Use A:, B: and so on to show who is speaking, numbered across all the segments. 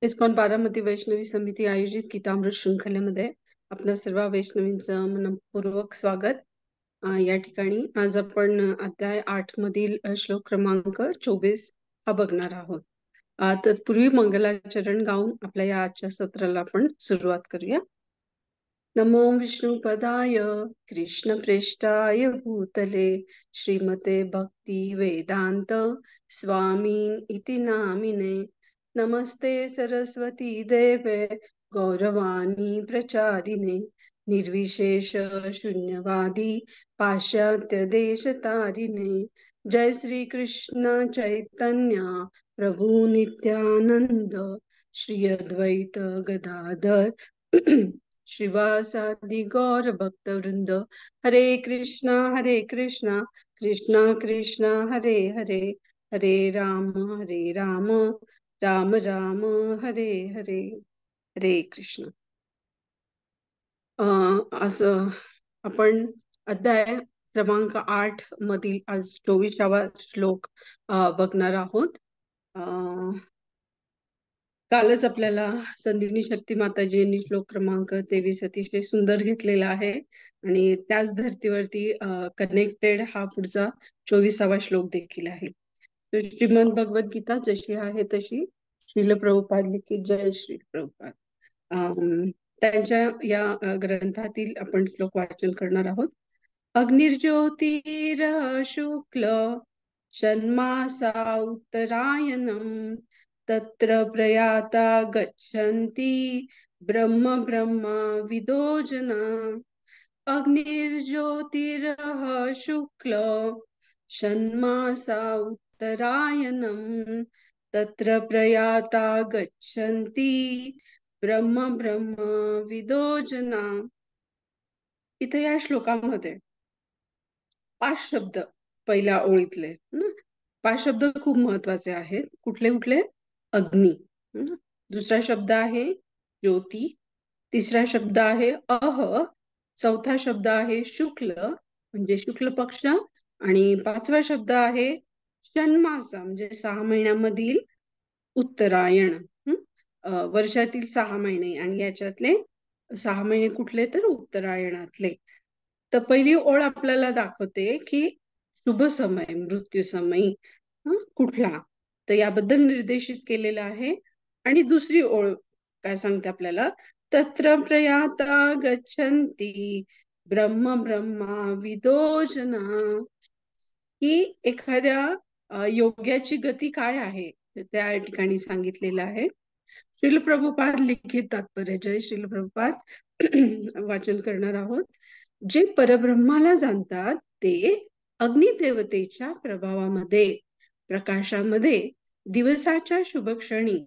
A: ISKCON Baramati Vaishnavi समिती आयोजित गीतामृत शृंखलेमध्ये आपल्या सर्व वैष्णवींचं मनपूर्वक स्वागत. या ठिकाणी आज आपण अध्याय 8 मधील श्लोक क्रमांक 24 हा बघणार आहोत. तत्पूर्वी मंगलाचरण गाऊन आपल्या या आजच्या सत्राला आपण सुरुवात करूया. नमो विष्णुपदाय कृष्णप्रेष्ठाय भूतले श्रीमते भक्ती वेदांत स्वामीन इति नामिने नमस्ते सरस्वती देवे गौरवाणी प्रचारिणे निर्विशेष शून्यवादी पाश्चात्य देशतारिणे जय श्री कृष्ण चैतन्य प्रभु नित्यानंद श्री अद्वैत गदाधर श्रीवासादि गौर भक्त वृंद हरे कृष्णा कृष्णा कृष्णा हरे हरे हरे राम राम राम हरे हरे. हरे कृष्ण. असं आपण अध्याय क्रमांक 8 मधील आज 24वा श्लोक बघणार आहोत. कालच आपल्याला संदिनी शक्ती माताजींनी श्लोक क्रमांक 23 अतिशय सुंदर घेतलेला आहे आणि त्याच धर्तीवरती कनेक्टेड हा पुढचा 24वा श्लोक देखील आहे. श्रीमद भगवद्गीता जशी आहे तशी श्रील प्रभुपाद लिखित. जय श्री प्रभुपाद. त्यांच्या या ग्रंथातील आपण श्लोक वाचन करणार आहोत. अग्निर्ज्योतिर शुक्ल षण्मासा उत्तरायणम तत्र प्रयाता गच्छन्ति ब्रह्म विदो जना. अग्निर्ज्योतिरः शुक्ल षण्मासा उत्तरायणम तत्र प्रयाता गच्छन्ति ब्रह्म विदो जना. इथे या श्लोकामध्ये 5 शब्द पहिल्या ओळीतले 5 शब्द खूप महत्वाचे आहेत. कुठले कुठले? अग्नी, दुसरा शब्द आहे ज्योती, तिसरा शब्द आहे अह, चौथा शब्द आहे शुक्ल म्हणजे शुक्ल पक्ष आणि 5वा शब्द आहे षण्मासा म्हणजे 6 महिन्यामधील उत्तरायण. वर्षातील 6 महिने आणि याच्यातले 6 महिने कुठले? तर उत्तरायणातले. तर पहिली ओळ आपल्याला दाखवते की शुभ समय, मृत्यू समय कुठला, तर याबद्दल निर्देशित केलेलं आहे. आणि दुसरी ओळ काय सांगते आपल्याला? तत्र प्रयाता गच्छन्ति ब्रह्म विदो जना. ही एखाद्या योग्याची गती काय आहे त्या ठिकाणी सांगितलेलं आहे. श्रील प्रभुपाद लिखित तात्पर्य. जय श्रील प्रभुपाद वाचन करणार आहोत. जे परब्रह्माला जाणतात ते अग्निदेवतेच्या प्रभावामध्ये, प्रकाशामध्ये, दिवसाच्या शुभ क्षणी,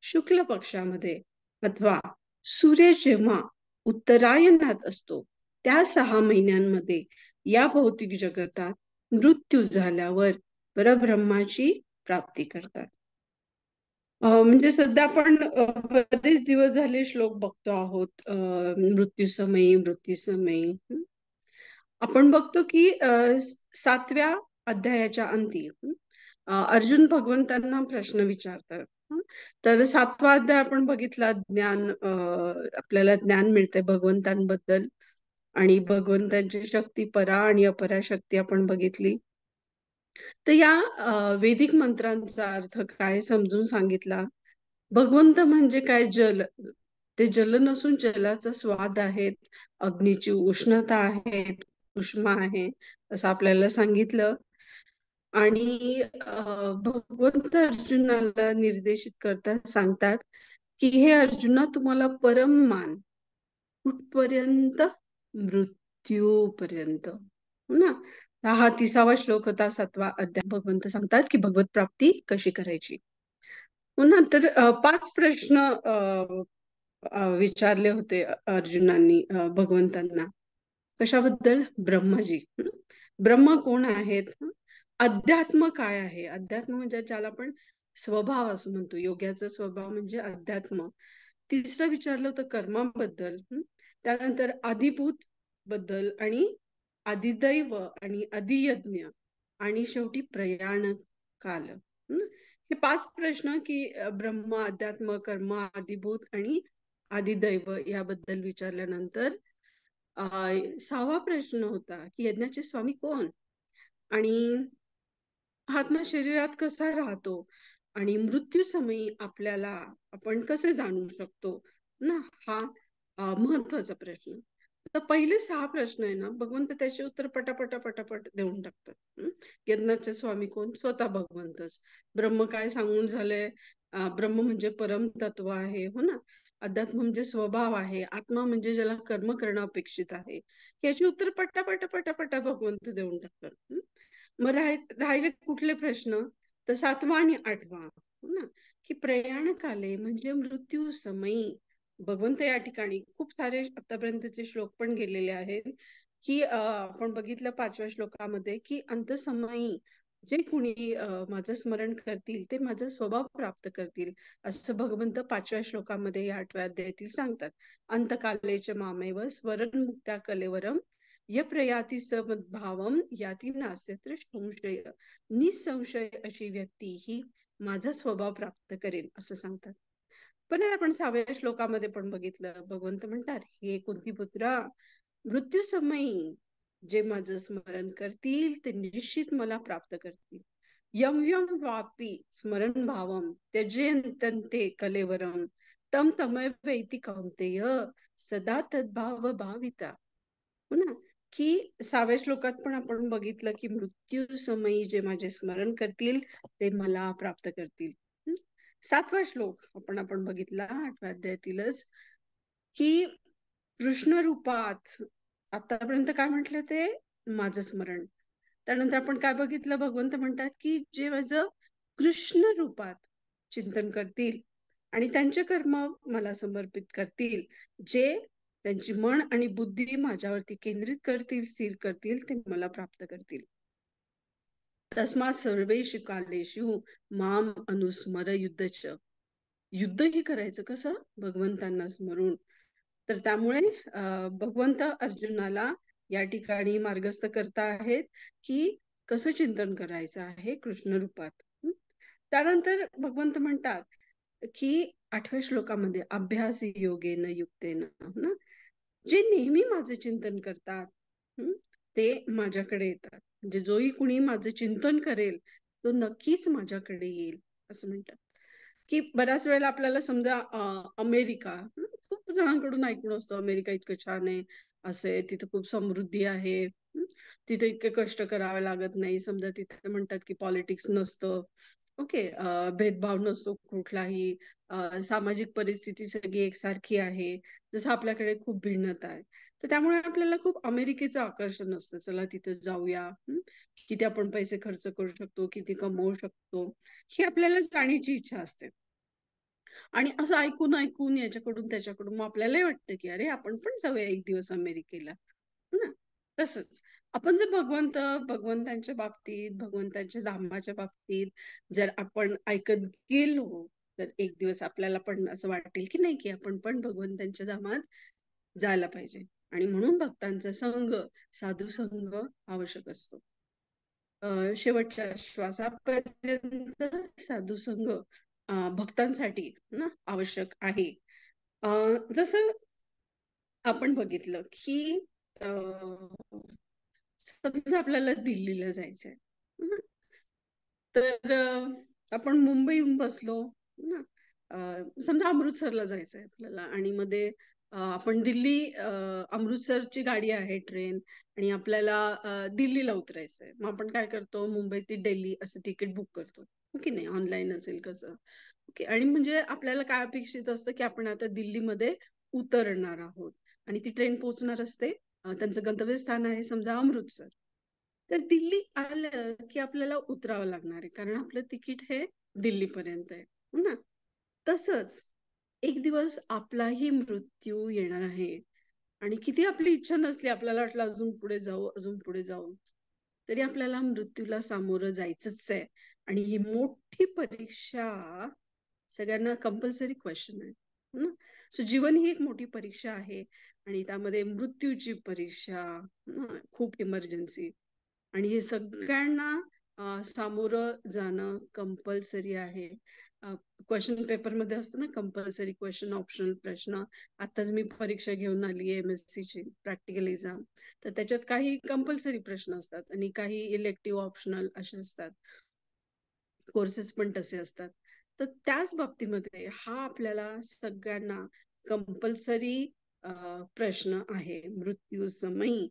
A: शुक्ल पक्षामध्ये अथवा सूर्य जेव्हा उत्तरायणात असतो त्या 6 महिन्यांमध्ये या भौतिक जगतात मृत्यू झाल्यावर परब्रह्माची प्राप्ती करतात. म्हणजे सध्या आपण बरेच दिवस झाले श्लोक बघतो आहोत. मृत्यू समयी आपण बघतो की 7व्या अध्यायाच्या अंती अर्जुन भगवंतांना प्रश्न विचारतात. तर 7वा अध्याय आपण बघितला. ज्ञान, आपल्याला ज्ञान मिळते भगवंतांबद्दल आणि भगवंतांची शक्ती परा आणि अपरा शक्ती आपण बघितली. तर या वैदिक मंत्रांचा अर्थ काय समजून सांगितला. भगवंत म्हणजे काय? जल. ते जल नसून जलाचा स्वाद आहेत, अग्नीची उष्णता आहे, उष्मा आहे असं आपल्याला सांगितलं. आणि भगवंत अर्जुनाला निर्देशित करतात, सांगतात की हे अर्जुना तुम्हाला परम मान कुठपर्यंत? मृत्यूपर्यंत. हो ना. हा 30वा श्लोक होता 7वा अध्याय. भगवंत सांगतात की भगवत प्राप्ती कशी करायची. हो ना. तर 5 प्रश्न विचारले होते अर्जुनांनी भगवंतांना. कशाबद्दल? ब्रह्माजी. ब्रह्म कोण आहेत? अध्यात्म काय आहे? अध्यात्म म्हणजे ज्याला आपण स्वभाव असं म्हणतो. योग्याचा स्वभाव म्हणजे अध्यात्म. तिसरं विचारलं होतं कर्माबद्दल. त्यानंतर आदिभूत बद्दल आणि अधिदैव आणि अधियज्ञ आणि शेवटी प्रयाण काल. हे 5 प्रश्न की ब्रह्म, अध्यात्म, कर्म, आदिभूत आणि आदिदैव याबद्दल विचारल्यानंतर 6वा प्रश्न होता की यज्ञाचे स्वामी कोण? आणि आत्मा शरीरात कसा राहतो? आणि मृत्यूसमयी आपल्याला आपण कसे जाणू शकतो? ना हा महत्वाचा प्रश्न. तर पहिले 6 प्रश्न आहे ना, भगवंत त्याचे उत्तर पटापटा, पटापट देऊन टाकतात. हं. यज्ञाचे स्वामी कोण? स्वतः भगवंतच. ब्रह्म काय सांगून झालंय? ब्रह्म म्हणजे परमतत्व आहे, हो ना? अध्यात्म म्हणजे स्वभाव आहे. आत्मा म्हणजे ज्याला कर्म करणं अपेक्षित आहे. याची उत्तर पटापट, पटापट भगवंत देऊन टाकतात. हं. मग राहिले कुठले प्रश्न? तर 7वा आणि 8वा, हो ना? की प्रयाणकाले म्हणजे मृत्यू समयी भगवंत या ठिकाणी खूप सारे आतापर्यंतचे श्लोक पण गेलेले आहेत, की आपण बघितलं 5व्या श्लोकामध्ये, की अंतसमयी जे कुणी माझं स्मरण करतील ते माझा स्वभाव प्राप्त करतील, असं भगवंत 5व्या श्लोकामध्ये या 8व्या अध्यायातील सांगतात. अंतकालेच मामेव स्वरण मुक्त्या कलेवरम यप्रयाती समद्भावम याती नास्यत्र संशय. निसंशय अशी व्यक्ती ही माझा स्वभाव प्राप्त करेल असं सांगतात. पण आपण 6व्या श्लोकामध्ये पण बघितलं, भगवंत म्हणतात, हे कुंतीपुत्रा, मृत्यू समयी जे माझं स्मरण करतील ते निश्चित मला प्राप्त करतील. यम यम वापी स्मरण भावम त्यजेंतन्ते कलेवरम तम तमैवेति कौन्तेय सदा तद्भाव भाविता. हो ना? की 6व्या श्लोकात पण आपण बघितलं की मृत्यू समयी जे माझे स्मरण करतील ते मला प्राप्त करतील. हं? 7वा श्लोक आपण बघितला 8व्या अध्यायातीलच, की कृष्ण रूपात आतापर्यंत काय म्हटलं ते माझं स्मरण. त्यानंतर आपण काय बघितलं, भगवंत म्हणतात की जे माझं कृष्ण रूपात चिंतन करतील आणि त्यांचे कर्म मला समर्पित करतील, जे त्यांची मन आणि बुद्धी माझ्यावरती केंद्रित करतील, स्थिर करतील, ते मला प्राप्त करतील. तस्मात् सर्वेषु कालेषु माम अनुस्मर युद्धच. युद्धही करायचं कसं? भगवंतांना स्मरून. तर त्यामुळे भगवंत अर्जुनाला या ठिकाणी मार्गस्थ करता आहेत, की कसं चिंतन करायचं आहे कृष्ण रूपात. हं. त्यानंतर भगवंत म्हणतात, की 8व्या श्लोकामध्ये अभ्यास योगेन युक्तेन ना, जे नेहमी माझे चिंतन करतात, हं, ते माझ्याकडे येतात. म्हणजे जोही कुणी माझं चिंतन करेल, तो नक्कीच माझ्याकडे येईल, असं म्हणतात. की बऱ्याच वेळेला आपल्याला समजा अमेरिका खूप जणांकडून ऐकून असतं, अमेरिका इतकं छान आहे, असं आहे, तिथे खूप समृद्धी आहे, तिथे इतके कष्ट करावे लागत नाही. समजा तिथे म्हणतात की पॉलिटिक्स नसतं, ओके, भेदभाव नसतो कुठलाही, सामाजिक परिस्थिती सगळी एकसारखी आहे, जसं आपल्याकडे खूप भिन्नता आहे. तर त्यामुळे आपल्याला खूप अमेरिकेचं आकर्षण असतं, चला तिथे जाऊया, किती आपण पैसे खर्च करू शकतो, किती कमवू शकतो, ही आपल्याला जाण्याची इच्छा असते. आणि असं ऐकून ऐकून याच्याकडून त्याच्याकडून मग आपल्यालाही वाटतं की अरे आपण पण जाऊया एक दिवस अमेरिकेला, हो ना? तसंच आपण जर भगवंतांच्या बाबतीत, भगवंतांच्या धामाच्या बाबतीत जर आपण ऐकत गेलो, तर एक दिवस आपल्याला पण असं वाटेल की नाही, की आपण पण भगवंतांच्या धामात जायला पाहिजे. आणि म्हणून भक्तांचा संग, साधू संग आवश्यक असतो. शेवटच्या श्वासापर्यंत साधू संग भक्तांसाठी ना आवश्यक आहे. अ, जसं आपण बघितलं की अ, समजा आपल्याला दिल्लीला जायचंय. हं. तर आपण मुंबईहून बसलो ना, समजा अमृतसरला जायचंय आपल्याला आणि मध्ये आपण अमृतसरची गाडी आहे ट्रेन आणि आपल्याला दिल्लीला उतरायचंय. मग आपण काय करतो, मुंबई ते दिल्ली असं तिकीट बुक करतो. हो की नाही? ऑनलाईन असेल कसं. ओके. आणि म्हणजे आपल्याला काय अपेक्षित असतं, की आपण आता दिल्लीमध्ये उतरणार आहोत आणि ती ट्रेन पोहोचणार असते. त्यांचं गंतव्यस्थान आहे समजा अमृतसर. तर दिल्ली आलं, की आपल्याला उतरावं लागणार आहे. कारण आपलं तिकीट हे दिल्लीपर्यंत आहे. हो ना? तसंच एक दिवस आपलाही मृत्यू येणार आहे आणि किती आपली इच्छा नसली, आपल्याला वाटलं अजून पुढे जाऊ, अजून पुढे जाऊ, तरी आपल्याला मृत्यूला सामोरं जायचंच आहे. आणि ही मोठी परीक्षा सगळ्यांना कंपल्सरी क्वेश्चन आहे. हो ना? सो जीवन ही एक मोठी परीक्षा आहे आणि त्यामध्ये मृत्यूची परीक्षा, खूप इमर्जन्सी आणि हे सगळ्यांना सामोरं जाणं कंपल्सरी आहे. क्वेश्चन पेपरमध्ये असतं ना कंपल्सरी क्वेश्चन, ऑप्शनल प्रश्न. आताच मी परीक्षा घेऊन आली आहे MSc ची प्रॅक्टिकल एक्झाम. तर त्याच्यात काही कंपल्सरी प्रश्न असतात आणि काही इलेक्टिव्ह ऑप्शनल असे असतात. कोर्सेस पण तसे असतात. तर त्याच बाबतीमध्ये हा आपल्याला सगळ्यांना कंपल्सरी प्रश्न आहे. मृत्यूसमयी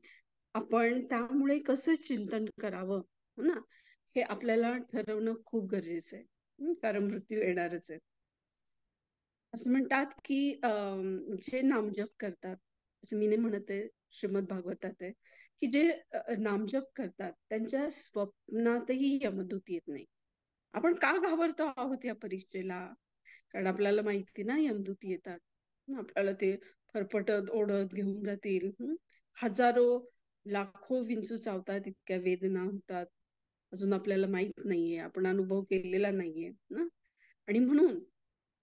A: आपण त्यामुळे कसं चिंतन करावं, हो ना, हे आपल्याला ठरवणं खूप गरजेचं आहे. कारण मृत्यू येणारच आहे. असं म्हणतात की जे नामजप करतात, असं मी नाही म्हणत आहे, श्रीमद भागवतात आहे की जे नामजप करतात त्यांच्या स्वप्नातही यमदूत येत नाही. आपण का घाबरतो आहोत या परीक्षेला? कारण आपल्याला माहिती ना यमदूत येतात. आपल्याला ते फरफटत ओढत घेऊन जातील. हजारो लाखो विंचू चावतात, इतक्या वेदना होतात. अजून आपल्याला माहित नाहीये, आपण अनुभव केलेला नाहीये ना. आणि म्हणून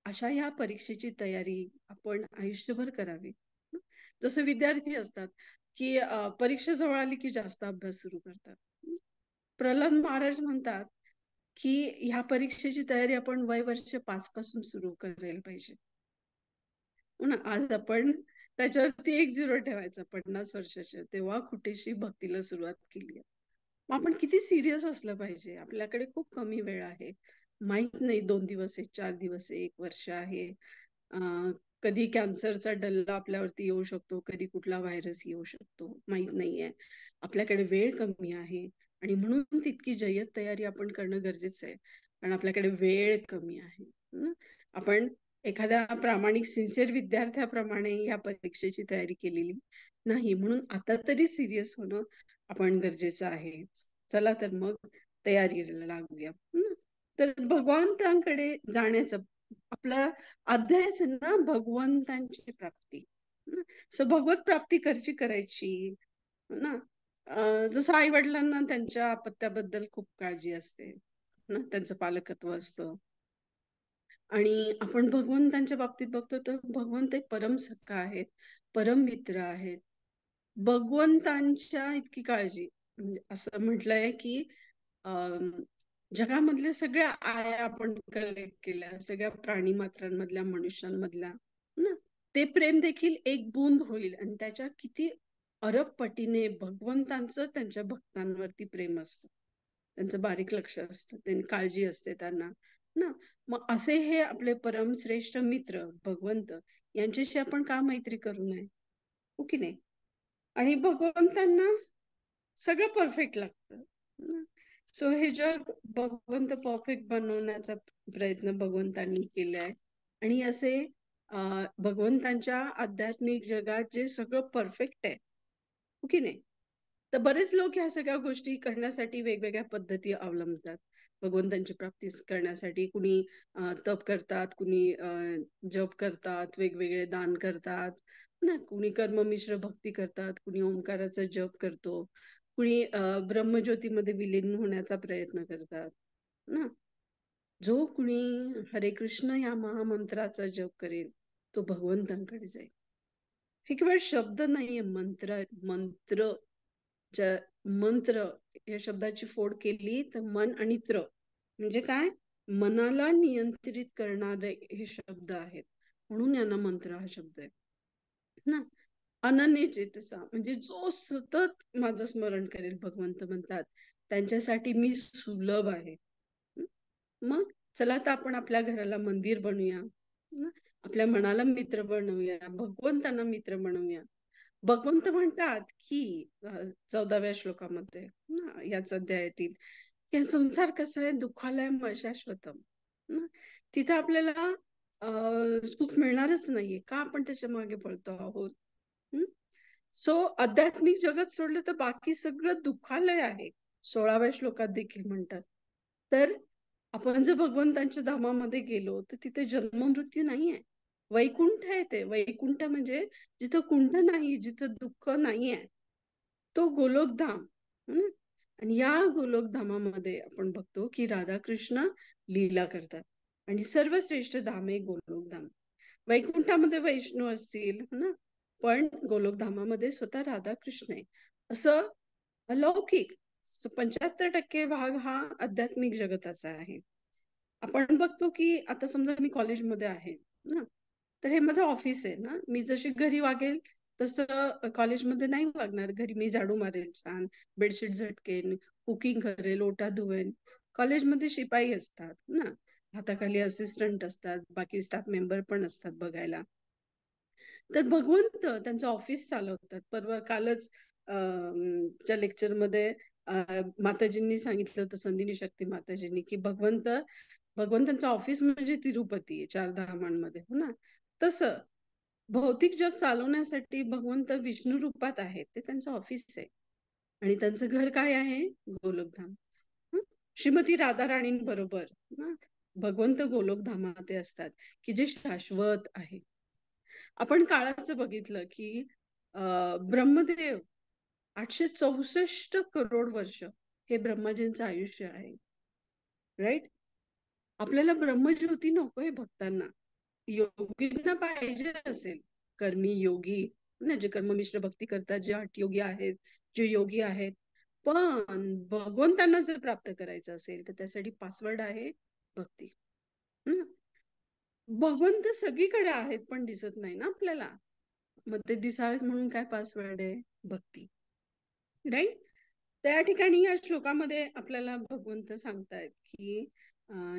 A: अशा ह्या परीक्षेची तयारी आपण आयुष्यभर करावी. हं. जसं विद्यार्थी असतात की परीक्षा जवळ आली की जास्त अभ्यास सुरू करतात. प्रल्हाद महाराज म्हणतात की ह्या परीक्षेची तयारी आपण वय वर्ष 5 पासून सुरू करायला पाहिजे. हो ना, आज आपण त्याच्यावरती 1-0 ठेवायचा 50 वर्षाच्या, तेव्हा कुठेशी भक्तीला सुरुवात केली आहे. मग आपण किती सिरियस असलं पाहिजे. आपल्याकडे खूप कमी वेळ आहे. माहित नाही 2 दिवस आहे, 4 दिवस आहे, 1 वर्ष आहे. कधी कॅन्सरचा डल्ला आपल्यावरती येऊ शकतो, कधी कुठला व्हायरस येऊ शकतो, माहित नाहीये. आपल्याकडे वेळ कमी आहे आणि म्हणून तितकी जय्यत तयारी आपण करणं गरजेचं आहे. कारण आपल्याकडे वेळ कमी आहे. आपण एखाद्या प्रामाणिक सिन्सिअर विद्यार्थ्याप्रमाणे या परीक्षेची तयारी केलेली नाही. म्हणून आता तरी सिरियस होणं आपण गरजेचं आहे. चला तर मग तयारीला लागूया. तर भगवंतांकडे जाण्याचं आपला अध्यायच आहे ना, भगवंतांची प्राप्ती. सो भगवत प्राप्ती कशी करायची ना. जसं आई वडिलांना त्यांच्या अपत्याबद्दल खूप काळजी असते ना, त्यांचं पालकत्व असतं. आणि आपण भगवंतांच्या बाबतीत बघतो तर भगवंत एक परम सखा आहेत, परम मित्र आहेत. भगवंतांच्या इतकी काळजी, म्हणजे असं म्हटलंय की अं, जगामधल्या सगळ्या आया आपण कलेक्ट केल्या, सगळ्या प्राणी मात्रांमधल्या, मनुष्यांमधल्या ना, ते प्रेम देखील एक बूंद होईल आणि त्याच्या किती अरब पटीने भगवंतांचं त्यांच्या भक्तांवरती प्रेम असतं. त्यांचं बारीक लक्ष असतं, त्यांनी काळजी असते त्यांना ना. मग असे हे आपले परमश्रेष्ठ मित्र भगवंत, यांच्याशी आपण का मैत्री करू नये, हो की नाही? आणि भगवंतांना सगळं परफेक्ट लागतं. सो हे जग भगवंत परफेक्ट बनवण्याचा प्रयत्न भगवंतांनी केलाय. आणि असे भगवंतांच्या आध्यात्मिक जगात जे सगळं परफेक्ट आहे, हो की नाही? तर बरेच लोक ह्या सगळ्या गोष्टी करण्यासाठी वेगवेगळ्या पद्धती अवलंबतात. भगवंतांची प्राप्ती करण्यासाठी कुणी तप करतात, कुणी जप करतात, वेगवेगळे दान करतात ना, कुणी कर्ममिश्र भक्ती करतात, कुणी ओंकाराचा जप करतो, कुणी ब्रह्मज्योतीमध्ये विलीन होण्याचा प्रयत्न करतात ना. जो कुणी हरे कृष्ण या महामंत्राचा जप करेल तो भगवंतांकडे जाईल. हे केवळ शब्द नाहीये, मंत्र आहेत. मंत्र, मंत्र या शब्दाची फोड केली तर मन आणि त्र म्हणजे काय, मनाला नियंत्रित करणारे हे शब्द आहेत. म्हणून यांना मंत्र हा शब्द आहे ना. अनन्य चेतसा म्हणजे जो सतत माझं स्मरण करेल, भगवंत म्हणतात त्यांच्यासाठी मी सुलभ आहे. हं? मग चला तर आपण आपल्या घराला मंदिर बनवूया ना? आपल्या मनाला मित्र बनवूया, भगवंतांना मित्र बनवूया. भगवंत म्हणतात की 14व्या श्लोकामध्ये ना, याच अध्यायातील, की संसार कसा आहे, दुःखालयम अशाश्वतम ना. तिथं आपल्याला सुख मिळणारच नाहीये का आपण त्याच्या मागे पळतो आहोत. सो आध्यात्मिक जगत सोडलं तर बाकी सगळं दुःखालय आहे, 16व्या श्लोकात देखील म्हणतात. तर आपण जर भगवंतांच्या धामामध्ये गेलो तर तिथे जन्म मृत्यू नाहीये, वैकुंठ आहे. ते वैकुंठ म्हणजे जिथं कुंठ नाही, जिथं दुःख नाहीये, तो गोलोकधाम. हं? आणि या गोलोकधामामध्ये आपण बघतो की राधाकृष्ण लीला करतात आणि सर्वश्रेष्ठ धाम आहे गोलोकधाम. वैकुंठामध्ये वैष्णू असतील ना, पण गोलोकधामामध्ये स्वतः राधाकृष्ण आहे. असं अलौकिक 75% भाग हा आध्यात्मिक जगताचा आहे. आपण बघतो की आता समजा मी कॉलेजमध्ये आहे ना, तर हे माझं ऑफिस आहे ना, मी जशी घरी वागेल तसं कॉलेजमध्ये नाही वागणार. घरी मी झाडू मारेल छान, बेडशीट झटकेन, कुकिंग करेल, ओटा धुवेन. कॉलेजमध्ये शिपाई असतात ना, हाताखाली असिस्टंट असतात, बाकी स्टाफ मेंबर पण असतात बघायला. तर भगवंत त्यांचं ऑफिस चालवतात. परवा कालच च्या लेक्चरमध्ये माताजींनी सांगितलं होतं, संदिनी शक्ती माताजींनी, की भगवंतांचं ऑफिस म्हणजे तिरुपती आहे, 4 धामांमध्ये, हो ना. तसं भौतिक जग चालवण्यासाठी भगवंत विष्णू रूपात आहेत. ते त्यांचं ऑफिस आहे आणि त्यांचं घर काय आहे? गोलोकधाम. हं? श्रीमती राधाराणींबरोबर ना भगवंत गोलोकधामात असतात, की जे शाश्वत आहे. आपण काळाचं बघितलं की ब्रह्मदेव 864 वर्ष हे ब्रह्माजींचं आयुष्य आहे. राईट. आपल्याला ब्रह्मज्योती नकोय भक्तांना. योगींना पाहिजे असेल, कर्मी योगी ना, जे कर्ममिश्र भक्ती करतात, जे हठयोगी आहेत, जे योगी आहेत. पण भगवंतांना जर प्राप्त करायचं असेल तर त्यासाठी पासवर्ड आहे भक्ती. हं? भगवंत सगळीकडे आहेत पण दिसत नाही ना आपल्याला. मग ते दिसावेत म्हणून काय पासवर्ड आहे? भक्ती. राईट. त्या ठिकाणी या श्लोकामध्ये आपल्याला भगवंत सांगतायत की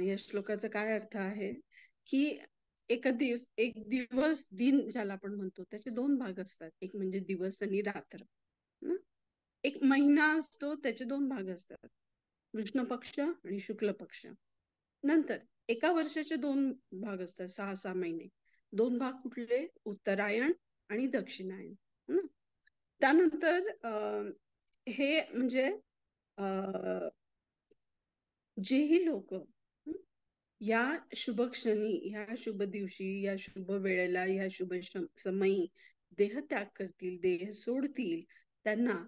A: या श्लोकाचा काय अर्थ आहे की एक दिवस दिन ज्याला आपण म्हणतो त्याचे दोन भाग असतात. एक म्हणजे दिवस आणि रात्र ना? एक महिना असतो त्याचे दोन भाग असतात, कृष्ण पक्ष आणि शुक्ल पक्ष. नंतर एका वर्षाचे दोन भाग असतात, 6 महिने. दोन भाग कुठले? उत्तरायण आणि दक्षिणायन. हं? त्यानंतर हे म्हणजे जेही लोक या शुभ क्षणी, या शुभ दिवशी, या शुभ वेळेला, या शुभ समयी देहत्याग करतील, देह सोडतील, त्यांना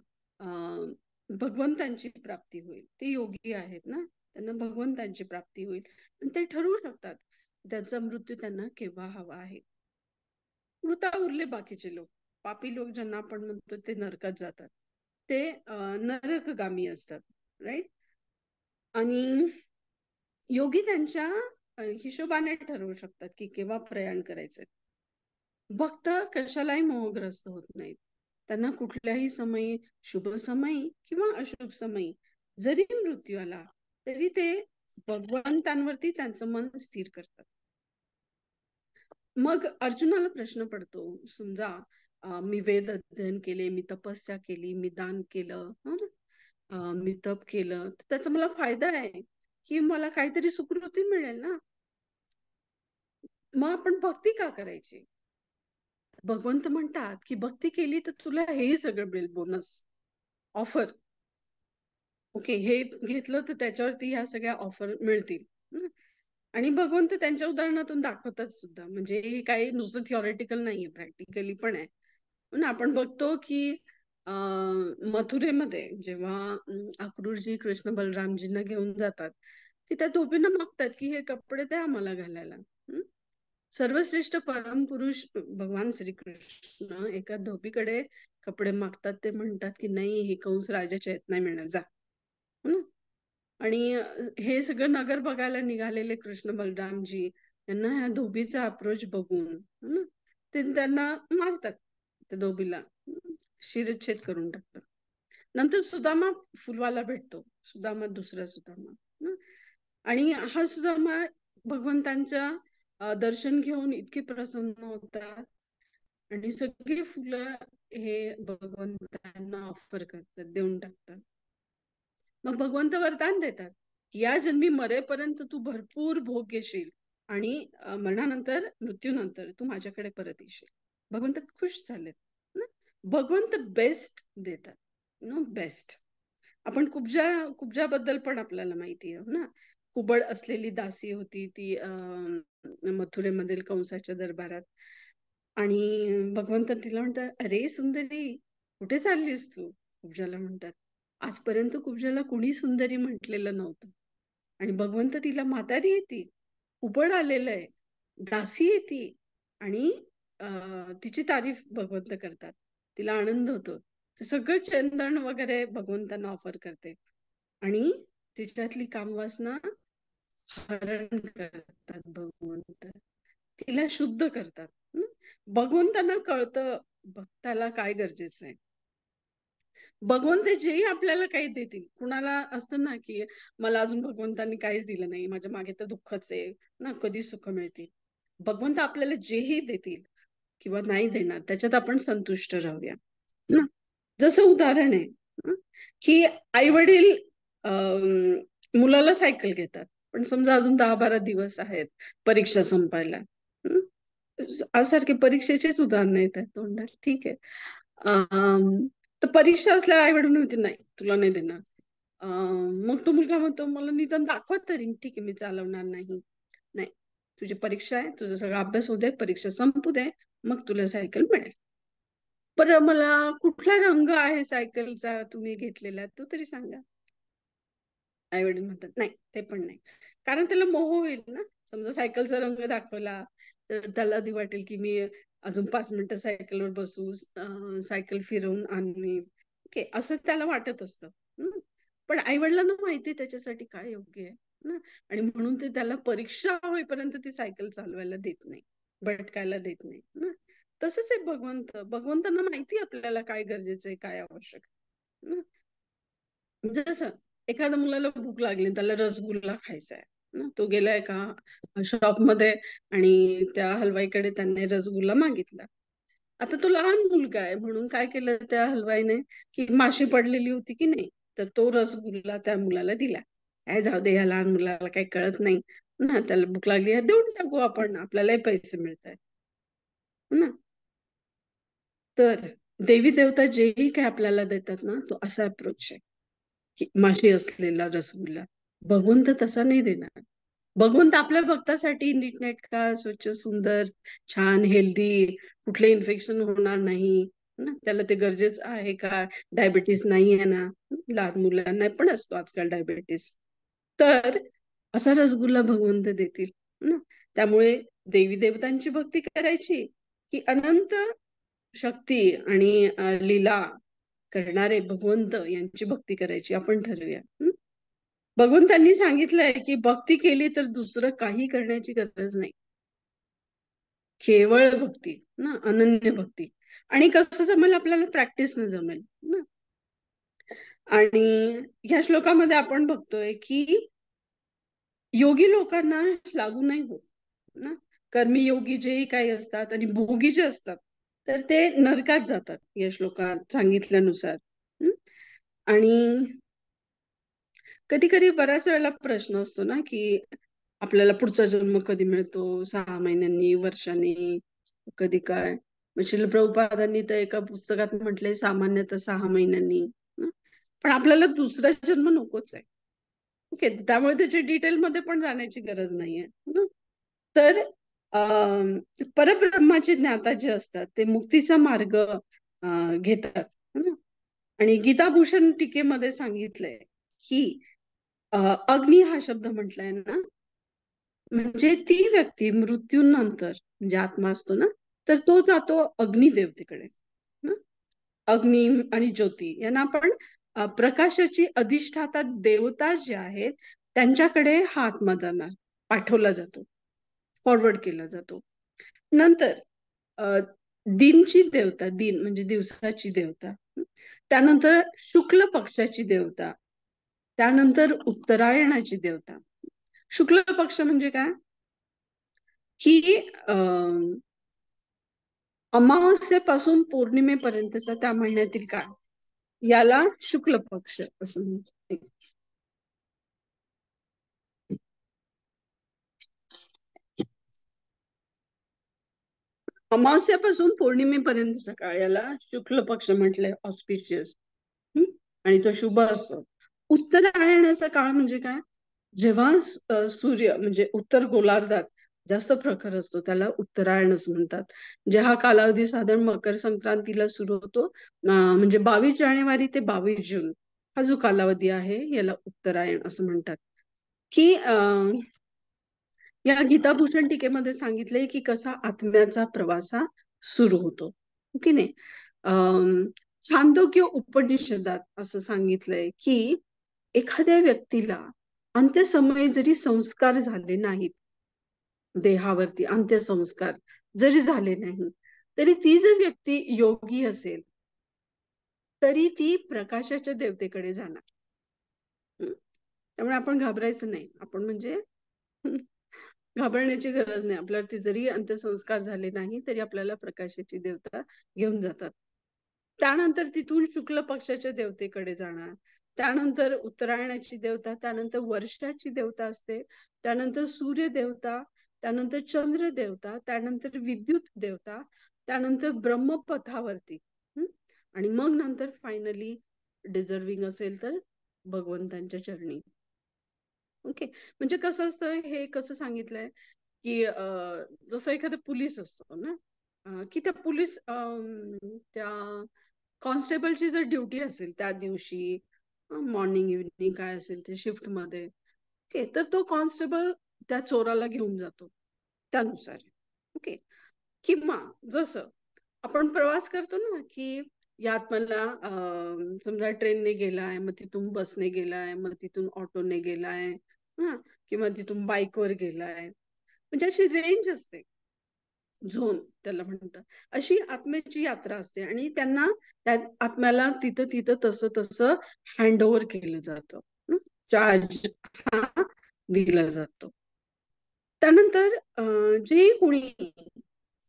A: भगवंतांची प्राप्ती होईल. ते योगी आहेत ना, त्यांना भगवंतांची प्राप्ती होईल. आणि ते ठरवू शकतात त्यांचा मृत्यू त्यांना केव्हा हवा आहे. मृता उरले बाकीचे लोक, पापी लोक ज्यांना आपण म्हणतो ते नरकात जातात, ते नरकगामी असतात. राईट. आणि योगी त्यांच्या हिशोबाने ठरवू शकतात की केव्हा प्रयाण करायचंय. भक्त कशालाही मोहग्रस्त होत नाहीत. त्यांना कुठल्याही समयी, शुभ समयी किंवा अशुभ समयी जरी मृत्यू आला तरी ते भगवंतांवरती त्यांचं मन स्थिर करतात. मग अर्जुनाला प्रश्न पडतो, समजा मी वेद अध्ययन केले, मी तपस्या केली, मी दान केलं, मी तप केलं, तर त्याचा मला फायदा आहे की मला काहीतरी सुकृती मिळेल ना. मग आपण भक्ती का करायची? भगवंत म्हणतात की भक्ती केली तर तुला हेही सगळं मिळेल, बोनस ऑफर. ओके, हे घेतलं तर त्याच्यावरती ह्या सगळ्या ऑफर मिळतील. हं? आणि भगवंत त्यांच्या उदाहरणातून दाखवतात सुद्धा, म्हणजे हे काही नुसतं थिओरिटिकल नाहीये, प्रॅक्टिकली पण आहे. पण आपण बघतो की मथुरेमध्ये जेव्हा अक्रूरजी कृष्ण बलरामजींना घेऊन जातात, की त्या धोबींना मागतात की हे कपडे द्या आम्हाला घालायला. सर्वश्रेष्ठ परमपुरुष भगवान श्रीकृष्ण एका धोबीकडे कपडे मागतात. ते म्हणतात की नाही, हे कंस राजाचे आहेत, नाही मिळणार, जा. हं? आणि हे सगळं नगर बघायला निघालेले कृष्ण बलरामजी यांना ह्या धोबीचा अप्रोच बघून ते त्यांना मारतात, त्या धोबीला शिरच्छेद करून टाकतात. नंतर सुदामा फुलवाला भेटतो, सुदामा दुसरा सुदामा. हं? आणि हा सुदामा भगवंतांच्या दर्शन घेऊन इतके प्रसन्न होतात आणि सगळी फुलं हे भगवंतांना ऑफर करतात, देऊन टाकतात. मग भगवंत वरदान देतात की या जन्मी मरेपर्यंत तू भरपूर भोग घेशील आणि मरणानंतर, मृत्यूनंतर तू माझ्याकडे परत येशील. भगवंत खुश झालेत ना. भगवंत बेस्ट देतात, नो बेस्ट. आपण कुब्जाबद्दल पण आपल्याला माहिती आहे ना. कुबड असलेली दासी होती ती मथुरेमधील कंसाच्या दरबारात. आणि भगवंत तिला म्हणतात, अरे सुंदरी, कुठे चाललीस तू? कुब्जाला म्हणतात, आजपर्यंत कुब्जाला कुणी सुंदरी म्हटलेलं नव्हतं. आणि भगवंत तिला म्हातारी येते, कुबड आलेलं आहे, दासी येते आणि तिची तारीफ भगवंत करतात. तिला आनंद होतो. ते सगळं चंदन वगैरे भगवंतांना ऑफर करते. आणि तिच्यातली कामवासना हरण करतात भगवंत, तिला शुद्ध करतात. भगवंतांना कळतं भक्ताला काय गरजेचं आहे. भगवंत जेही आपल्याला काही देतील, कुणाला असतं ना की मला अजून भगवंतांनी काहीच दिलं नाही, माझ्या मागे तर दुःखच आहे ना, कधी सुख मिळतील. भगवंत आपल्याला जेही देतील किंवा नाही देणार त्याच्यात आपण संतुष्ट राहूया ना. जसं उदाहरण आहे हं, की आई वडील मुलाला सायकल घेतात, पण समजा अजून 10-12 दिवस आहेत परीक्षा संपायला. हं, सारखे परीक्षेचेच उदाहरण येत आहेत तोंडात, ठीक आहे. तर परीक्षा असल्या आई वडील म्हणते नाही तुला नाही देणार. मग तो मुलगा म्हणतो मला निदान दाखवा तरी. ठीक आहे मी चालवणार नाही. नाही, तुझी परीक्षा आहे, तुझा सगळा अभ्यास होऊ दे, परीक्षा संपू दे, मग तुला सायकल मिळेल. बरं मला कुठला रंग आहे सायकलचा तुम्ही घेतलेला तो तरी सांगा. आई वडील म्हणतात नाही ते पण नाही, कारण त्याला मोह होईल ना. समजा सायकलचा रंग दाखवला तर त्याला आधी वाटेल की मी अजून 5 मिनिटं सायकलवर बसू, सायकल फिरवून आणली. ओके, असं त्याला वाटत असतं. हम्म. पण आई वडिलांना माहिती आहे त्याच्यासाठी काय योग्य आहे ना, आणि म्हणून ते त्याला परीक्षा होईपर्यंत ती सायकल चालवायला देत नाही, भटकायला देत नाही ना. तसंच आहे भगवंत, भगवंतांना माहिती आहे आपल्याला काय गरजेचं आहे, काय आवश्यक आहे ना. जसं एखाद्या मुलाला भूक लागली, त्याला रसगुल्ला खायचा आहे ना, तो गेलाय का शॉप मध्ये आणि त्या हलवाईकडे त्यांनी रसगुल्ला मागितला. आता तो लहान मुलगा आहे म्हणून काय केलं त्या हलवाईने, की माशी पडलेली होती की नाही, तर तो रसगुल्ला त्या मुलाला दिला. काय जाऊ दे, या लहान मुलाला काही कळत नाही ना, त्याला भूक लागली आहे, देऊन टाकू आपण, आपल्यालाही पैसे मिळत आहेत ना. तर देवी देवता जेही काय आपल्याला देतात ना, तो असा अप्रोच आहे की माशी असलेला रसगुल्ला. भगवंत तसा नाही देणार. भगवंत आपल्या भक्तासाठी नीटनेटका, स्वच्छ, सुंदर, छान, हेल्दी, कुठले इन्फेक्शन होणार नाही ना, त्याला ते गरजेचं आहे का? डायबिटीस नाही आहे ना, लहान मुलांना पण असतो आजकाल डायबिटीस. तर असा रसगुल्ला भगवंत देतील ना. त्यामुळे देवी देवतांची भक्ती करायची की अनंत शक्ती आणि लीला करणारे भगवंत यांची भक्ती करायची, आपण ठरवूया. भगवंतांनी सांगितलंय की भक्ती केली तर दुसरं काही करण्याची गरज नाही, केवळ भक्ती ना, अनन्य भक्ती. आणि कसं जमेल आपल्याला, प्रॅक्टिस न जमेल ना. आणि ह्या श्लोकामध्ये आपण बघतोय की योगी लोकांना लागू नाही होत ना. कर्मी योगी जेही काही असतात आणि भोगी जे असतात तर ते नरकात जातात या श्लोकात सांगितल्यानुसार. हं? आणि कधी कधी बऱ्याच वेळेला प्रश्न असतो ना की आपल्याला पुढचा जन्म कधी मिळतो, 6 महिन्यांनी, वर्षांनी, कधी काय. मग श्रील प्रभुपादांनी तर एका पुस्तकात म्हटलंय सामान्यतः 6 महिन्यांनी. हं? पण आपल्याला दुसरा जन्म नकोच आहे. ओके, त्यामुळे त्याच्या डिटेल मध्ये पण जाण्याची गरज नाहीये हं? तर परब्रह्माचे ज्ञाता जे असतात ते मुक्तीचा मार्ग घेतात हं? आणि गीताभूषण टीकेमध्ये सांगितलंय की अग्नी हा शब्द म्हटलाय ना, म्हणजे ती व्यक्ती मृत्यूनंतर, म्हणजे आत्मा असतो ना, तर तो जातो अग्निदेवतेकडे ना. अग्नी आणि ज्योती यांना आपण प्रकाशाची अधिष्ठाता देवता जे आहेत त्यांच्याकडे हा आत्मा जाणार, पाठवला जातो, फॉरवर्ड केला जातो. नंतर अ, दिनची देवता, दिन म्हणजे दिवसाची देवता, त्यानंतर शुक्ल पक्षाची देवता, त्यानंतर उत्तरायणाची देवता. शुक्ल पक्ष म्हणजे काय, की अमावस्येपासून पौर्णिमेपर्यंतचा त्या महिन्यातील काळ, याला शुक्ल पक्ष असं म्हणतात. अमावस्यापासून पौर्णिमेपर्यंतचा काळ याला शुक्ल पक्ष म्हटलंय, ऑस्पिशियस. आणि तो शुभ असतो. उत्तरायणाचा काळ म्हणजे काय, जेव्हा सूर्य म्हणजे उत्तर गोलार्धात जास्त प्रखर असतो त्याला उत्तरायण असं म्हणतात. जे हा कालावधी साधारण मकर संक्रांतीला सुरू होतो, म्हणजे 22 जानेवारी ते 22 जून हा जो कालावधी आहे याला उत्तरायण असं म्हणतात. की या गीताभूषण टीकेमध्ये सांगितलंय की कसा आत्म्याचा प्रवास हा सुरू होतो, की नाही. छांदोग्य उपनिषदात असं सांगितलंय की एखाद्या व्यक्तीला अंत्यसमयी जरी संस्कार झाले नाहीत, देहावरती अंत्यसंस्कार जरी झाले नाही, तरी ती जर व्यक्ती योगी असेल, तरी ती प्रकाशाच्या देवतेकडे जाणार. हं. त्यामुळे आपण घाबरायचं नाही. आपण म्हणजे घाबरण्याची गरज नाही. आपल्यावरती जरी अंत्यसंस्कार झाले नाही, तरी आपल्याला प्रकाशाची देवता घेऊन जातात. त्यानंतर तिथून शुक्ल पक्षाच्या देवतेकडे जाणार. त्यानंतर उत्तरायणाची देवता, त्यानंतर वर्षाची देवता असते, त्यानंतर सूर्य देवता, त्यानंतर चंद्र देवता, त्यानंतर विद्युत देवता, त्यानंतर ब्रह्मपथावरती. हं? आणि मग नंतर फायनली डिझर्विंग असेल तर भगवंतांच्या चरणी. ओके. म्हणजे कसं असतं, हे कसं सांगितलंय, की जसं एखादा पोलीस असतो ना, की त्या पोलीस त्या कॉन्स्टेबलची जर ड्युटी असेल त्या दिवशी, मॉर्निंग इव्हनिंग काय असेल ते शिफ्ट मध्ये, ओके, तर तो कॉन्स्टेबल त्या चोराला घेऊन जातो त्यानुसार. ओके. किंवा जसं आपण प्रवास करतो ना, की यात मला समजा ट्रेनने गेलाय, मग तिथून बसने गेलाय, मग तिथून ऑटोने गेलाय, हा, किंवा तिथून बाईकवर गेलाय, म्हणजे अशी रेंज असते, झोन त्याला म्हणतात. अशी आत्म्याची यात्रा असते आणि त्यांना त्या आत्म्याला तिथं तिथं तसं तसं हँड ओव्हर केलं जातं. चार्ज हा दिला जातो. त्यानंतर जे कोणी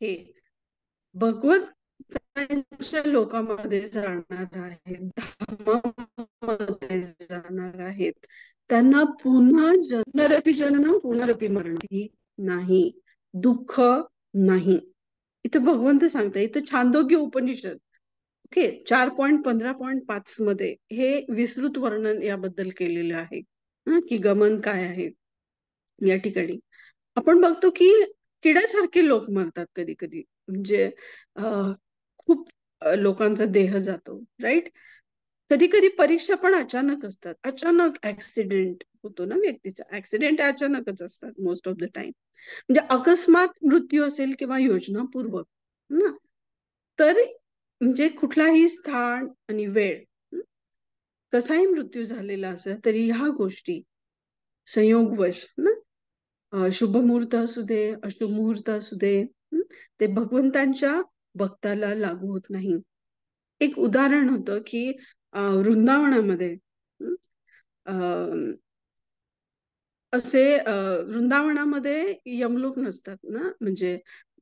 A: हे भगवंतांच्या लोकांमध्ये जाणार आहेत, धामामध्ये जाणार आहेत, त्यांना पुन्हा पुनरपि जननम पुनरपि मरण नाही, दुःख नाही. इथं भगवंत सांगता, इथं छांदोग्य उपनिषद, ओके, 4.15.5 मध्ये हे विस्तृत वर्णन याबद्दल केलेलं आहे. की गमन काय आहे या ठिकाणी. आपण बघतो की किड्यासारखे लोक मरतात कधी कधी, म्हणजे खूप लोकांचा देह जातो, राईट. कधी कधी परीक्षा पण अचानक असतात, अचानक ऍक्सिडेंट होतो ना व्यक्तीचा, ऍक्सिडेंट अचानकच असतात मोस्ट ऑफ द टाइम. म्हणजे अकस्मात मृत्यू असेल किंवा योजनापूर्वक ना, तर म्हणजे कुठलाही स्थान आणि वेळ, हं, कसाही मृत्यू झालेला असेल तरी ह्या गोष्टी संयोगवश ना, शुभ मुहूर्त असू दे, अशुभ मुहूर्त असू दे, ते भगवंतांच्या भक्ताला लागू होत नाही. एक उदाहरण होतं की वृंदावनामध्ये, हं, असे वृंदावनामध्ये यमलोक नसतात ना, म्हणजे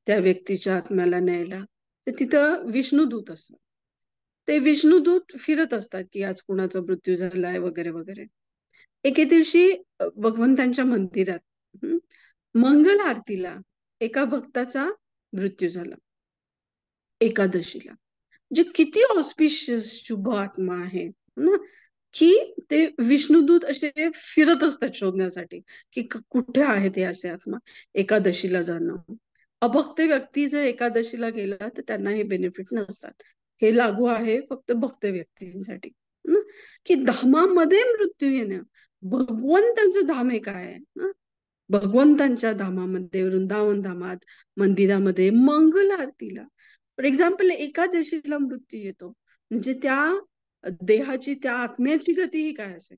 A: त्या व्यक्तीच्या आत्म्याला न्यायला, तर तिथं विष्णुदूत असतात. ते विष्णुदूत फिरत असतात की आज कुणाचा मृत्यू झालाय वगैरे वगैरे. एके दिवशी भगवंतांच्या मंदिरात, हं, मंगल आरतीला एका भक्ताचा मृत्यू झाला एकादशीला. म्हणजे किती ऑस्पिशियस शुभ आत्मा आहे ना, की ते विष्णुदूत असे फिरत असतात शोधण्यासाठी, की कुठे आहे ते असे आत्मा. एकादशीला जाणं, अभक्त व्यक्ती जर एकादशीला गेला तर त्यांना हे बेनिफिट नसतात. हे लागू आहे फक्त भक्त व्यक्तींसाठी ना, की धामामध्ये मृत्यू येणं. भगवंताचं धाम हे काय आहे ना, भगवंतांच्या धामामध्ये, वृंदावन धामात, मंदिरामध्ये मंगल आरतीला, फॉर एक्झाम्पल एकादशीला मृत्यू येतो, म्हणजे त्या देहाची, त्या आत्म्याची गती ही काय असेल.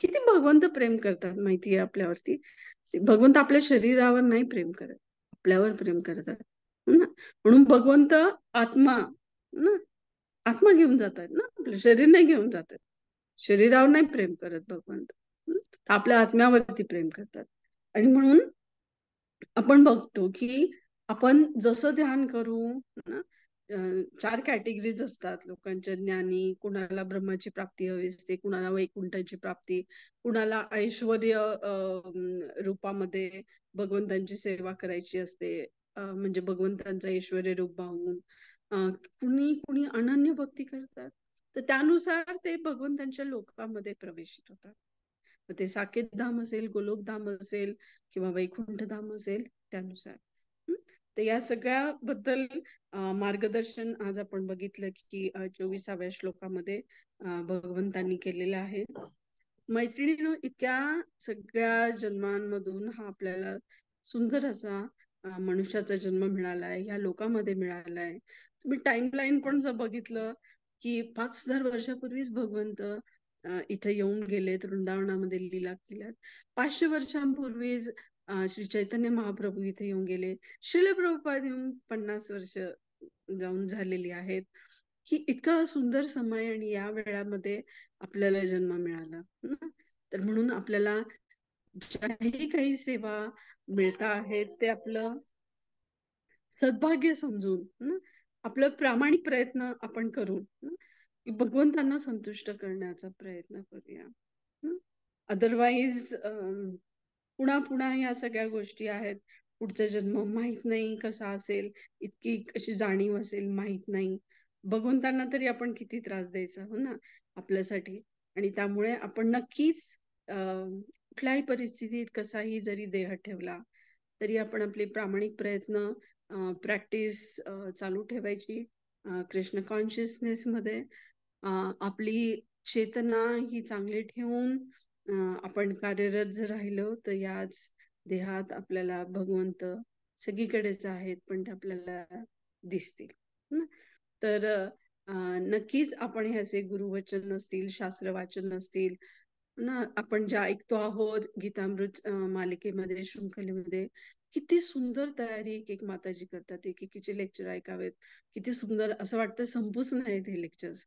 A: किती भगवंत प्रेम करतात माहितीये आपल्यावरती. भगवंत आपल्या शरीरावर नाही प्रेम करत, आपल्यावर प्रेम करतात, हो ना. म्हणून भगवंत आत्मा ना, आत्मा घेऊन जातात ना, आपलं शरीर नाही घेऊन जातात. शरीरावर नाही प्रेम करत भगवंत, हं? आपल्या आत्म्यावरती प्रेम करतात. आणि म्हणून आपण बघतो की आपण जसं ध्यान करू ना, 4 कॅटेगरीज असतात लोकांच्या, ज्ञानी, कुणाला ब्रह्माची प्राप्ती हवी असते, कुणाला वैकुंठाची प्राप्ती, कुणाला ऐश्वर्य रूपामध्ये भगवंतांची सेवा करायची असते, म्हणजे भगवंतांचं ऐश्वर्य रूप पाहून, कुणी कुणी अनन्य भक्ती करतात, तर त्यानुसार ते भगवंतांच्या लोकांमध्ये प्रवेशित होतात. मग ते साकेत धाम असेल, गोलोक धाम असेल, किंवा वैकुंठ धाम असेल, त्यानुसार. हं? तर या सगळ्या बद्दल मार्गदर्शन आज आपण बघितलं की 24व्या श्लोकामध्ये भगवंतांनी केलेलं आहे. मैत्रिणींनो, इतक्या सगळ्या जन्मांमधून हा आपल्याला सुंदर असा मनुष्याचा जन्म मिळालाय, ह्या लोकांमध्ये मिळालाय. तुम्ही टाइमलाईन पण जर बघितलं की 5000 वर्षापूर्वीच भगवंत इथे येऊन गेलेत, वृंदावनामध्ये लीला केल्यात. 500 वर्षांपूर्वीच श्री चैतन्य महाप्रभू इथे येऊन गेले. श्रील प्रभुपाद येऊन 50 वर्ष जाऊन झालेली आहेत. की इतका सुंदर समय आणि या वेळामध्ये आपल्याला जन्म मिळाला ना. तर म्हणून आपल्याला ज्याही काही सेवा मिळत आहेत ते आपलं सद्भाग्य समजून आपलं प्रामाणिक प्रयत्न आपण करू की भगवंतांना संतुष्ट करण्याचा प्रयत्न करूया. अदरवाईज पुन्हा पुन्हा या सगळ्या गोष्टी आहेत. पुढचा जन्म माहित नाही कसा असेल, इतकी कशी जाणीव असेल माहित नाही. भगवंतांना तरी आपण किती त्रास द्यायचा हो ना आपल्यासाठी. आणि त्यामुळे आपण नक्कीच कुठल्याही परिस्थितीत कसाही जरी देह ठेवला तरी आपण आपले प्रामाणिक प्रयत्न प्रॅक्टिस चालू ठेवायची. कृष्ण कॉन्शियसनेस मध्ये आपली चेतना ही चांगली ठेवून आपण कार्यरत जर राहिलो तर याच देहात आपल्याला भगवंत सगळीकडेच आहेत पण ते आपल्याला दिसतील ना. तर नक्कीच आपण हे असे गुरुवचन असतील, शास्त्र वाचन असतील ना, आपण जे ऐकतो आहोत गीतामृत मालिकेमध्ये, शृंखलेमध्ये किती सुंदर तयारी एक एक माताजी करतात. एकेकीचे लेक्चर ऐकावेत, किती सुंदर, असं वाटतं संपूच नाहीत हे लेक्चर्स.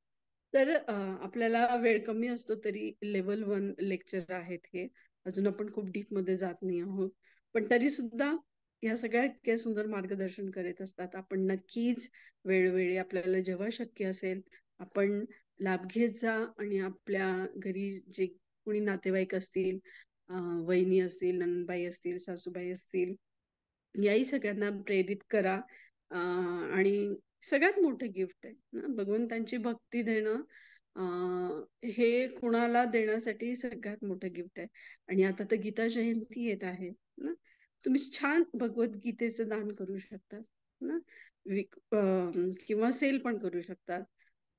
A: तर आपल्याला वेळ कमी असतो तरी लेवल 1 लेक्चर आहेत हे. अजून आपण खूप डीप मध्ये जात नाही आहोत, पण तरी सुद्धा या सगळ्या इतक्या सुंदर मार्गदर्शन करत असतात. आपण नक्कीच वेळोवेळी आपल्याला जेव्हा शक्य असेल आपण लाभ घेत जा आणि आपल्या घरी जे कुणी नातेवाईक असतील, वहिनी असतील, नंदबाई असतील, सासूबाई असतील, याही सगळ्यांना प्रेरित करा. आणि सगळ्यात मोठं गिफ्ट आहे ना भगवंतांची भक्ती देणं. हे कुणाला देण्यासाठी सगळ्यात मोठं गिफ्ट आहे. आणि आता तर गीता जयंती येत आहे ना, तुम्ही छान भगवद्गीतेचं दान करू शकता ना. किंवा सेल पण करू शकतात.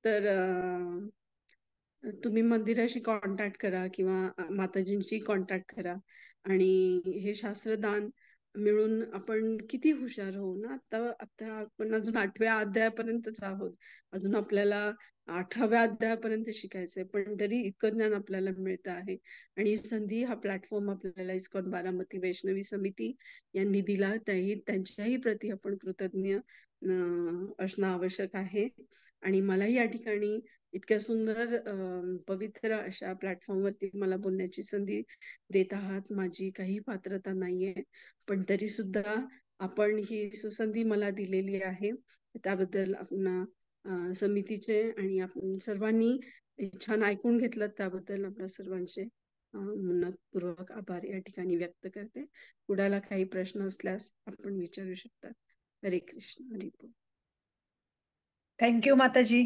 A: तर तुम्ही मंदिराशी कॉन्टॅक्ट करा किंवा माताजींशी कॉन्टॅक्ट करा आणि हे शास्त्रदान मिळून आपण किती हुशार होऊ ना. आता आता आपण अजून 8व्या अध्यायापर्यंतच आहोत. अजून आपल्याला 18व्या अध्यायापर्यंत शिकायचंय पण तरी इतकं ज्ञान आपल्याला मिळतं आहे. आणि संधी हा प्लॅटफॉर्म आपल्याला इस्कॉन बारामती वैष्णवी समिती यांनी दिला, त्यांच्याही प्रती आपण कृतज्ञ असणं आवश्यक आहे. आणि मला या ठिकाणी इतक्या सुंदर पवित्र अशा प्लॅटफॉर्मवरती मला बोलण्याची संधी देत आहात. माझी काही पात्रता नाहीये पण तरी सुद्धा आपण ही सुसंधी मला दिलेली आहे. त्याबद्दल आपण समितीचे आणि आपण सर्वांनी छान ऐकून घेतलं त्याबद्दल आपल्या सर्वांचे मनपूर्वक आभार या ठिकाणी व्यक्त करते. कुणाला काही प्रश्न असल्यास आपण विचारू शकतात. हरे कृष्ण, हरी बोल.
B: थँक्यू माताजी.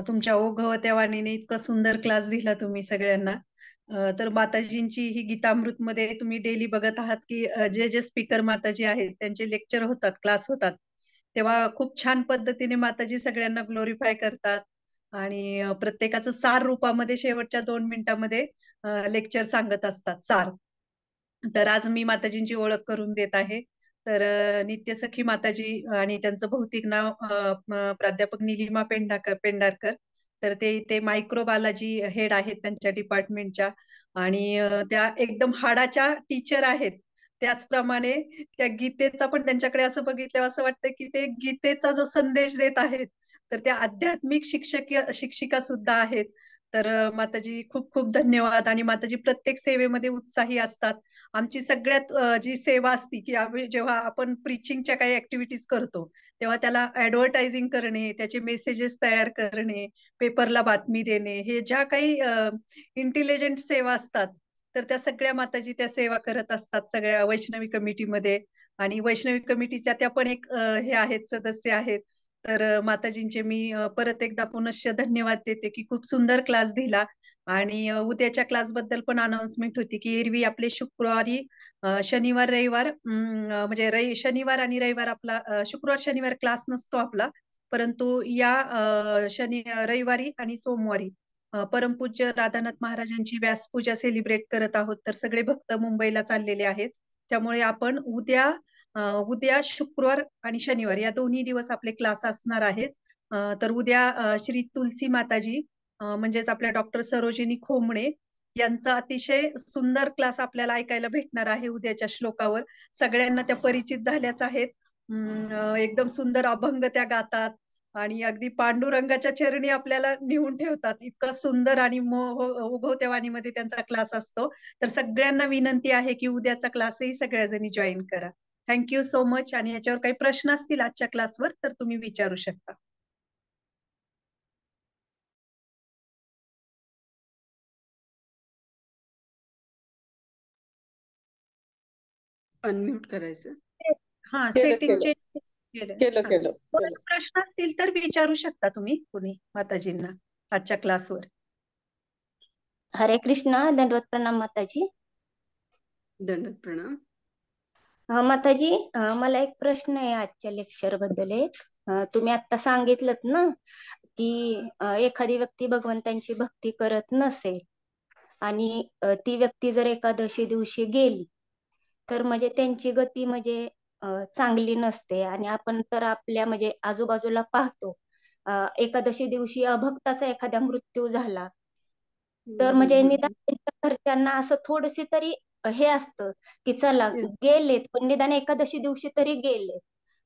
B: तुमच्या ओघवत्या वाणीने इतका सुंदर क्लास दिला तुम्ही सगळ्यांना. तर माताजींची ही गीतामृत मध्ये तुम्ही डेली बघत आहात की जे जे स्पीकर माताजी आहेत त्यांचे लेक्चर होतात, क्लास होतात, तेव्हा खूप छान पद्धतीने माताजी सगळ्यांना ग्लोरीफाय करतात आणि प्रत्येकाचं सार रूपामध्ये शेवटच्या 2 मिनिटांमध्ये लेक्चर सांगत असतात, सार. तर आज मी माताजींची ओळख करून देत आहे. तर नित्यसखी माताजी आणि त्यांचं भौतिक नाव प्राध्यापक निलिमा पेंढारकर. तर ते इथे मायक्रोबायोलॉजी हेड आहेत त्यांच्या डिपार्टमेंटच्या. आणि त्या एकदम हाडाच्या टीचर आहेत. त्याचप्रमाणे त्या गीतेचा पण त्यांच्याकडे असं बघितल्यावर असं वाटतं की ते गीतेचा जो संदेश देत आहेत, तर त्या आध्यात्मिक शिक्षिका सुद्धा आहेत. तर माताजी खूप खूप धन्यवाद. आणि माताजी प्रत्येक सेवेमध्ये उत्साही असतात. आमची सगळ्यात जी सेवा असती की जेव्हा आपण प्रीचिंगच्या काही ऍक्टिव्हिटीज करतो तेव्हा त्याला ऍडव्हर्टायझिंग करणे, त्याचे मेसेजेस तयार करणे, पेपरला बातमी देणे, हे ज्या काही इंटेलिजंट सेवा असतात तर त्या सगळ्या माताजी त्या सेवा करत असतात सगळ्या वैष्णवी कमिटीमध्ये. आणि वैष्णवी कमिटीच्या त्या पण एक हे आहेत, सदस्य आहेत. तर माताजींचे मी परत एकदा पुनश्च धन्यवाद देते की खूप सुंदर क्लास दिला. आणि उद्याच्या क्लास बद्दल पण अनाउन्समेंट होती की एरवी आपले शुक्रवारी शनिवार रविवार म्हणजे शनिवार आणि रविवार आपला शुक्रवार शनिवार क्लास नसतो आपला. परंतु या रविवारी आणि सोमवारी परमपूज्य राधानाथ महाराजांची व्यासपूजा सेलिब्रेट करत आहोत. तर सगळे भक्त मुंबईला चाललेले आहेत. त्यामुळे आपण उद्या शुक्रवार आणि शनिवार या दोन्ही दिवस आपले क्लास असणार आहेत. तर उद्या श्री तुलसी माताजी म्हणजेच आपल्या डॉक्टर सरोजिनी खोमणे यांचा अतिशय सुंदर क्लास आपल्याला ऐकायला भेटणार आहे उद्याच्या श्लोकावर. सगळ्यांना त्या परिचित झाल्याच आहेत. एकदम सुंदर अभंग त्या गातात आणि अगदी पांडुरंगाच्या चरणी आपल्याला नेऊन ठेवतात. इतकं सुंदर आणि ओघवत्यावाणीमध्ये त्यांचा क्लास असतो. तर सगळ्यांना विनंती आहे की उद्याचा क्लासही सगळ्याजणी जॉईन करा. Thank you so much. आणि याच्यावर काही प्रश्न असतील आजच्या क्लासवर तर तुम्ही विचारू शकता.
A: अनम्यूट करायचं.
B: हा,
C: केलं
B: सेटिंग
C: केलं
B: चेंज केलं.
C: केलं
B: हा,
C: केलं
B: कोणाला
C: केलं.
B: प्रश्न असतील तर विचारू शकता तुम्ही कुणी माताजींना आजच्या क्लासवर.
D: हरे कृष्णा. दंडवत प्रणाम माताजी.
A: दंडवत प्रणाम.
D: माताजी, मला एक प्रश्न आहे आजच्या लेक्चर बद्दल. एक तुम्ही आता सांगितलं ना की एखादी व्यक्ती भगवंतांची भक्ती करत नसेल आणि ती व्यक्ती जर एकादशी दिवशी गेली तर म्हणजे त्यांची गती म्हणजे चांगली नसते. आणि आपण तर आपल्या म्हणजे आजूबाजूला पाहतो, एकादशी दिवशी अभक्ताचा एखादा मृत्यू झाला तर म्हणजे निदान त्यांच्या घरच्यांना असं थोडीशी तरी हे असतं की चला गेलेत पण निदान एकादशी दिवशी तरी गेलेत.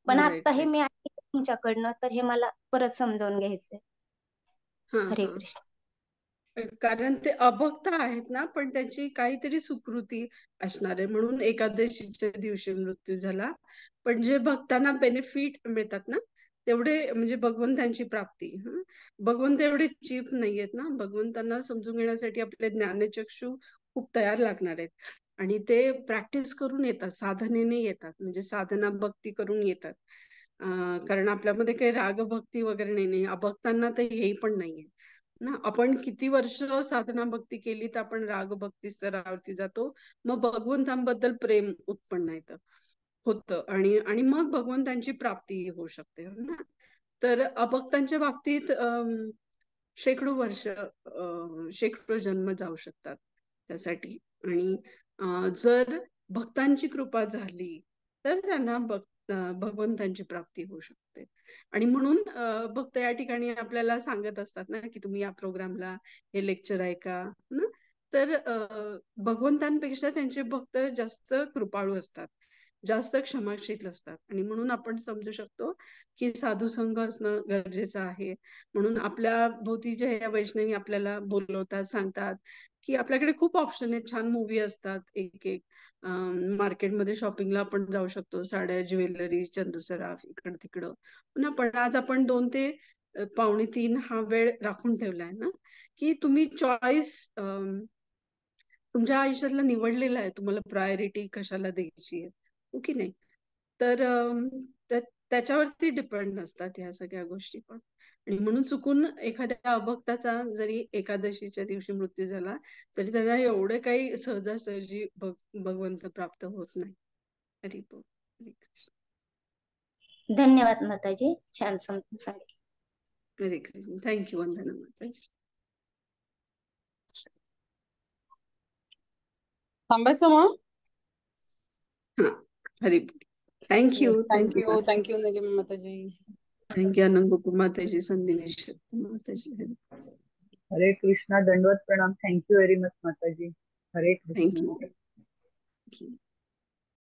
D: पण आता हे मी ऐकलं तुमच्याकडनं, तर हे मला परत समजावून घ्यायचंय. हरे कृष्ण.
A: कारण ते अभक्त आहेत ना, पण त्याची काहीतरी सुकृती असणार आहे म्हणून एकादशीच्या दिवशी मृत्यू झाला. पण जे भक्तांना बेनिफिट मिळतात ना तेवढे म्हणजे भगवंतांची प्राप्ती. भगवंत एवढे चीप नाहीयेत ना. भगवंतांना समजून घेण्यासाठी आपले ज्ञानचक्षु खूप तयार लागणार आहेत आणि ते प्रॅक्टिस करून येतात, साधनेने येतात, म्हणजे साधना भक्ती करून येतात. कारण आपल्यामध्ये काही राग भक्ती वगैरे नाही. अभक्तांना तर हे पण नाहीये ना. आपण किती वर्ष साधना भक्ती केली तर आपण राग भक्ती स्तरावरती जातो, मग भगवंतांबद्दल प्रेम उत्पन्न होतं आणि मग भगवंतांची प्राप्ती होऊ शकते ना. तर अभक्तांच्या बाबतीत शेकडो वर्ष शेकडो जन्म जाऊ शकतात त्यासाठी. आणि जर भक्तांची कृपा झाली तर त्यांना भगवंतांची प्राप्ती होऊ शकते. आणि म्हणून भक्त या ठिकाणी आपल्याला सांगत असतात ना की तुम्ही या प्रोग्रामला हे लेक्चर ऐका ना. तर भगवंतांपेक्षा त्यांचे भक्त जास्त कृपाळू असतात, जास्त क्षमाशील असतात. आणि म्हणून आपण समजू शकतो की साधू संघ असणं गरजेचं आहे. म्हणून आपल्या भोवती जे या वैष्णवी आपल्याला बोलवतात, सांगतात की आपल्याकडे खूप ऑप्शन आहेत, छान मूवी असतात, एक एक मार्केटमध्ये शॉपिंगला आपण जाऊ शकतो, साड्या, ज्वेलरी, चंदू सराफ, इकडं तिकडं ना. पण आज आपण 2 ते 2:45 हा वेळ राखून ठेवलाय ना की तुम्ही चॉईस तुमच्या आयुष्यातला निवडलेला आहे, तुम्हाला प्रायोरिटी कशाला द्यायची आहे, हो की नाही. तर त्याच्यावरती डिपेंड असतात ह्या सगळ्या गोष्टी पण. आणि म्हणून चुकून एखाद्या अभक्ताचा जरी एकादशीच्या दिवशी मृत्यू झाला तरी त्याला एवढं काही सहजासहजी भगवंत प्राप्त होत नाही. हरी बोल. हरे कृष्ण.
D: धन्यवाद माताजी, छान समजून सांगितलं.
A: हरे कृष्ण. थँक्यू. वंदना माताजी.
C: थांबायचं मग.
A: हा, हरी बोल. थँक्यू.
C: थँक्यू थँक्यू निलिमा माताजी.
A: थँक्यू अनंत माताजी, संदिनी शक्ती माताजी.
E: हरे कृष्णा. दंडवत प्रणाम. थँक्यू व्हेरी मच माताजी. हरे कृष्ण.
A: थँक्यू.